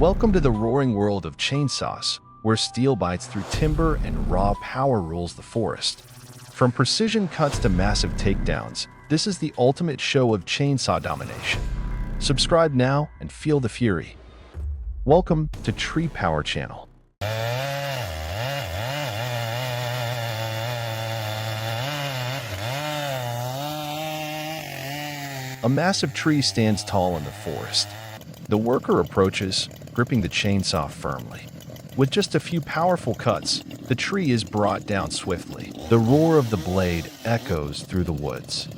Welcome to the roaring world of chainsaws, where steel bites through timber and raw power rules the forest. From precision cuts to massive takedowns, this is the ultimate show of chainsaw domination. Subscribe now and feel the fury. Welcome to Tree Power Channel. A massive tree stands tall in the forest. The worker approaches, gripping the chainsaw firmly. With just a few powerful cuts, the tree is brought down swiftly. The roar of the blade echoes through the woods.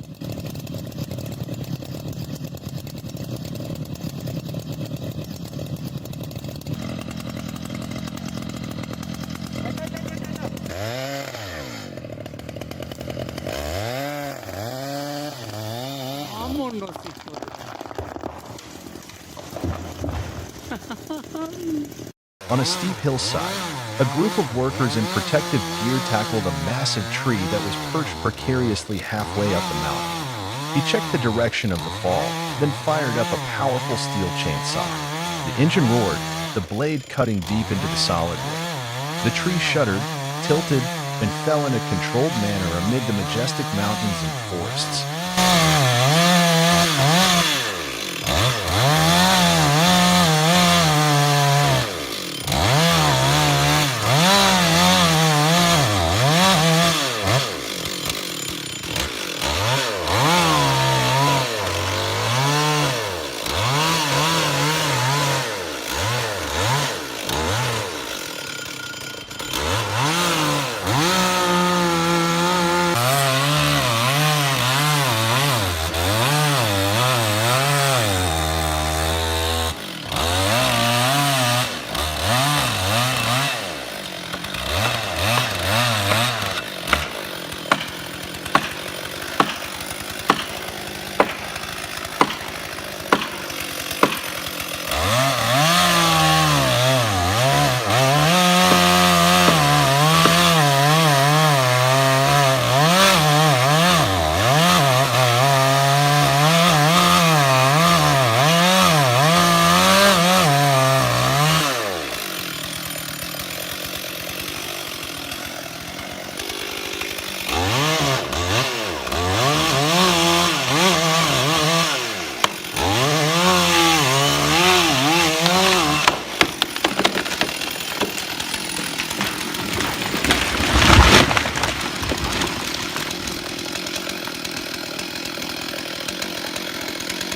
On a steep hillside, a group of workers in protective gear tackled a massive tree that was perched precariously halfway up the mountain. He checked the direction of the fall, then fired up a powerful steel chainsaw. The engine roared, the blade cutting deep into the solid wood. The tree shuddered, tilted, and fell in a controlled manner amid the majestic mountains and forests.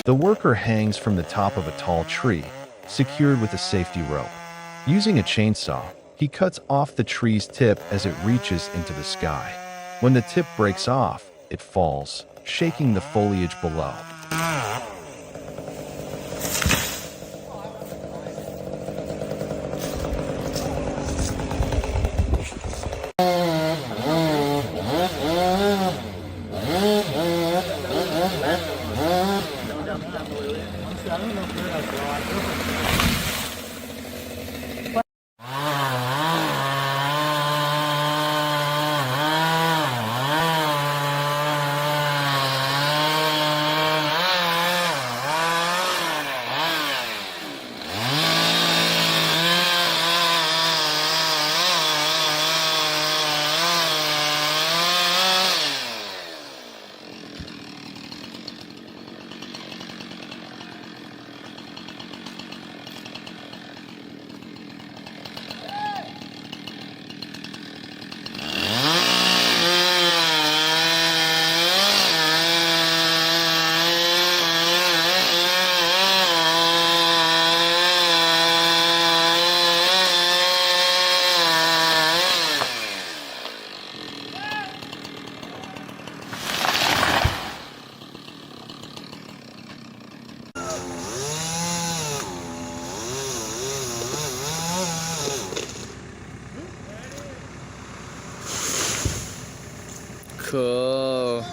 The worker hangs from the top of a tall tree, secured with a safety rope. Using a chainsaw, he cuts off the tree's tip as it reaches into the sky. When the tip breaks off, it falls, shaking the foliage below. Cool.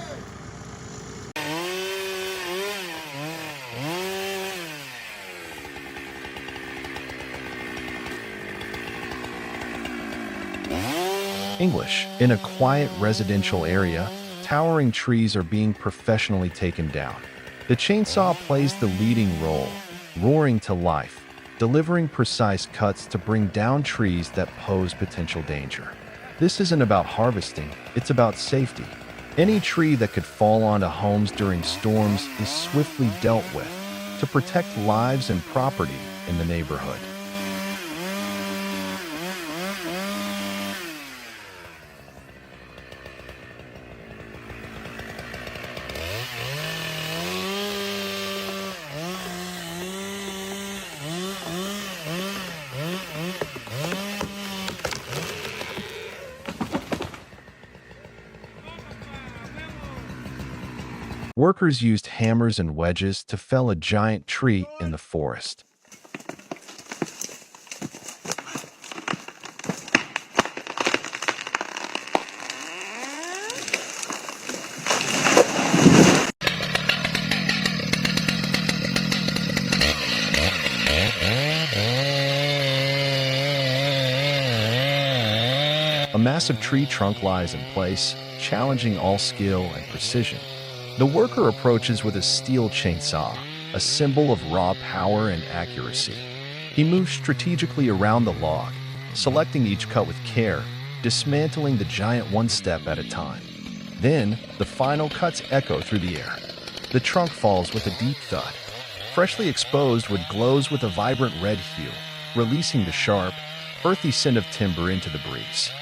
English. In a quiet residential area, towering trees are being professionally taken down. The chainsaw plays the leading role, roaring to life, delivering precise cuts to bring down trees that pose potential danger. This isn't about harvesting, it's about safety. Any tree that could fall onto homes during storms is swiftly dealt with to protect lives and property in the neighborhood. Workers used hammers and wedges to fell a giant tree in the forest. A massive tree trunk lies in place, challenging all skill and precision. The worker approaches with a steel chainsaw, a symbol of raw power and accuracy. He moves strategically around the log, selecting each cut with care, dismantling the giant one step at a time. Then, the final cuts echo through the air. The trunk falls with a deep thud. Freshly exposed wood glows with a vibrant red hue, releasing the sharp, earthy scent of timber into the breeze.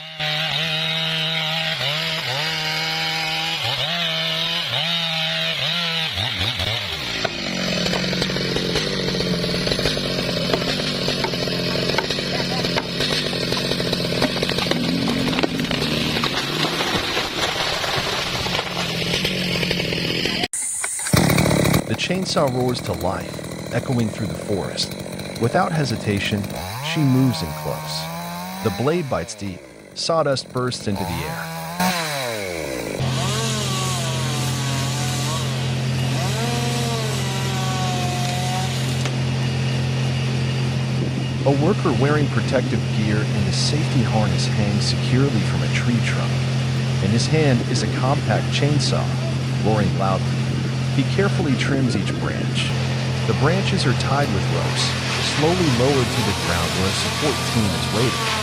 The chainsaw roars to life, echoing through the forest. Without hesitation, she moves in close. The blade bites deep, sawdust bursts into the air. A worker wearing protective gear and a safety harness hangs securely from a tree trunk. In his hand is a compact chainsaw, roaring loudly. He carefully trims each branch. The branches are tied with ropes, slowly lowered to the ground where a support team is waiting.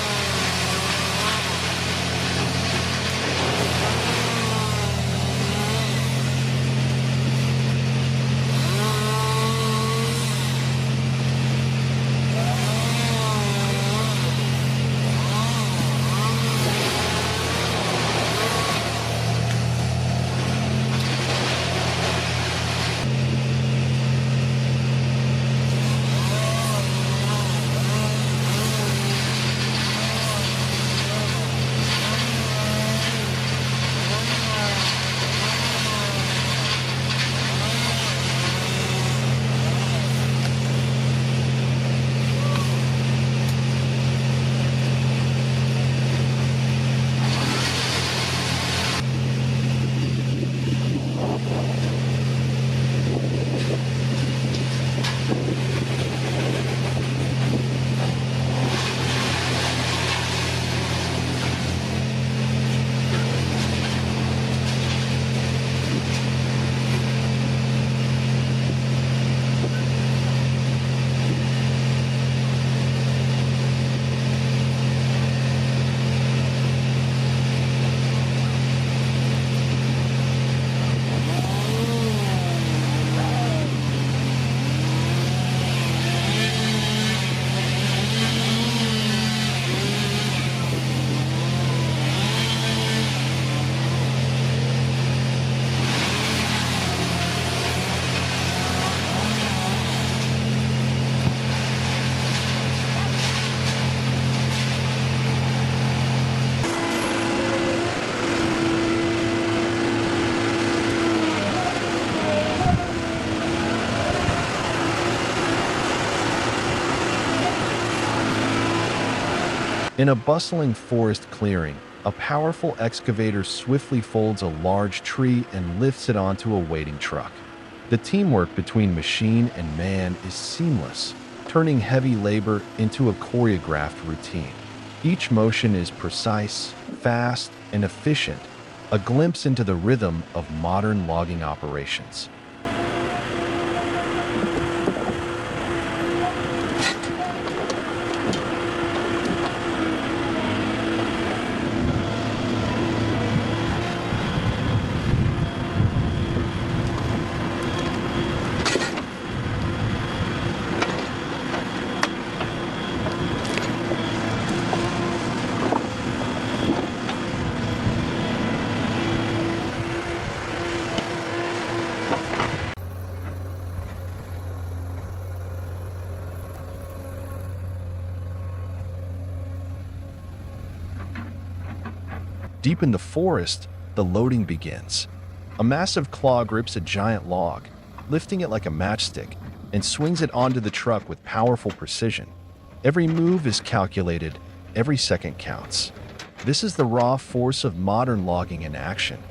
In a bustling forest clearing, a powerful excavator swiftly folds a large tree and lifts it onto a waiting truck. The teamwork between machine and man is seamless, turning heavy labor into a choreographed routine. Each motion is precise, fast, and efficient, a glimpse into the rhythm of modern logging operations. Deep in the forest, the loading begins. A massive claw grips a giant log, lifting it like a matchstick, and swings it onto the truck with powerful precision. Every move is calculated, every second counts. This is the raw force of modern logging in action.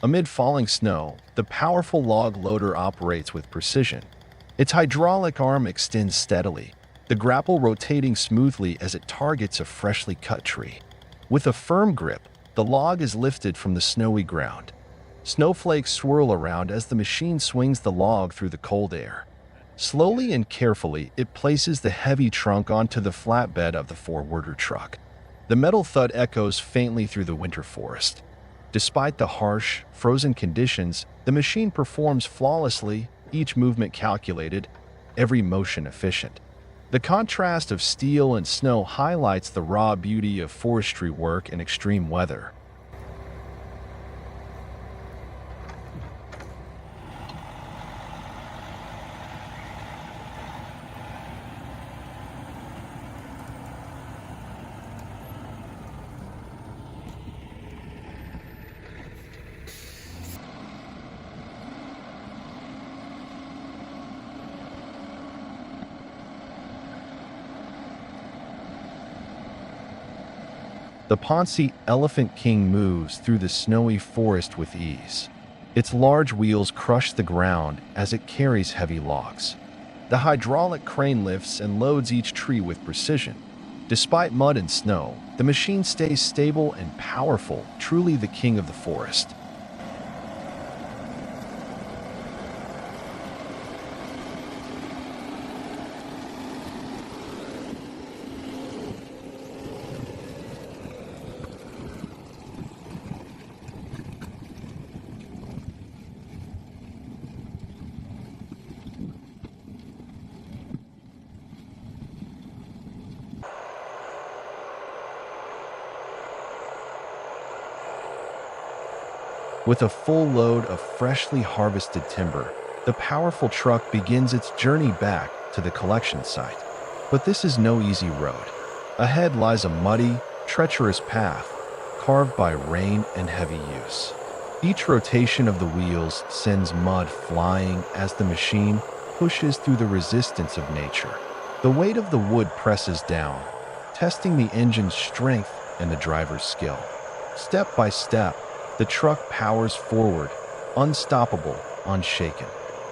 Amid falling snow, the powerful log loader operates with precision. Its hydraulic arm extends steadily, the grapple rotating smoothly as it targets a freshly cut tree. With a firm grip, the log is lifted from the snowy ground. Snowflakes swirl around as the machine swings the log through the cold air. Slowly and carefully, it places the heavy trunk onto the flatbed of the forwarder truck. The metal thud echoes faintly through the winter forest. Despite the harsh, frozen conditions, the machine performs flawlessly, each movement calculated, every motion efficient. The contrast of steel and snow highlights the raw beauty of forestry work in extreme weather. The Ponce Elephant King moves through the snowy forest with ease. Its large wheels crush the ground as it carries heavy logs. The hydraulic crane lifts and loads each tree with precision. Despite mud and snow, the machine stays stable and powerful, truly the king of the forest. With a full load of freshly harvested timber, the powerful truck begins its journey back to the collection site. But this is no easy road. Ahead lies a muddy, treacherous path, carved by rain and heavy use. Each rotation of the wheels sends mud flying as the machine pushes through the resistance of nature. The weight of the wood presses down, testing the engine's strength and the driver's skill. Step by step, the truck powers forward, unstoppable, unshaken.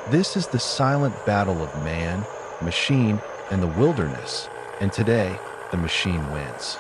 This is the silent battle of man, machine, and the wilderness, and today, the machine wins.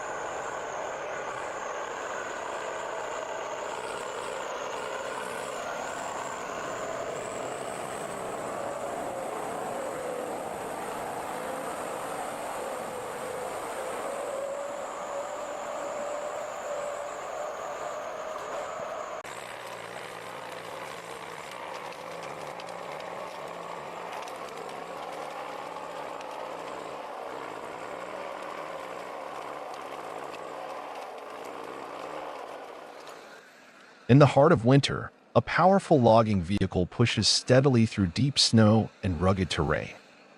In the heart of winter, a powerful logging vehicle pushes steadily through deep snow and rugged terrain.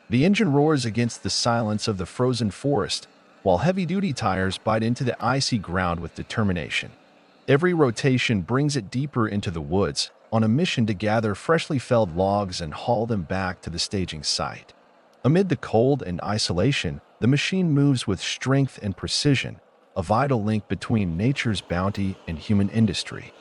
The engine roars against the silence of the frozen forest, while heavy-duty tires bite into the icy ground with determination. Every rotation brings it deeper into the woods, on a mission to gather freshly felled logs and haul them back to the staging site. Amid the cold and isolation, the machine moves with strength and precision, a vital link between nature's bounty and human industry.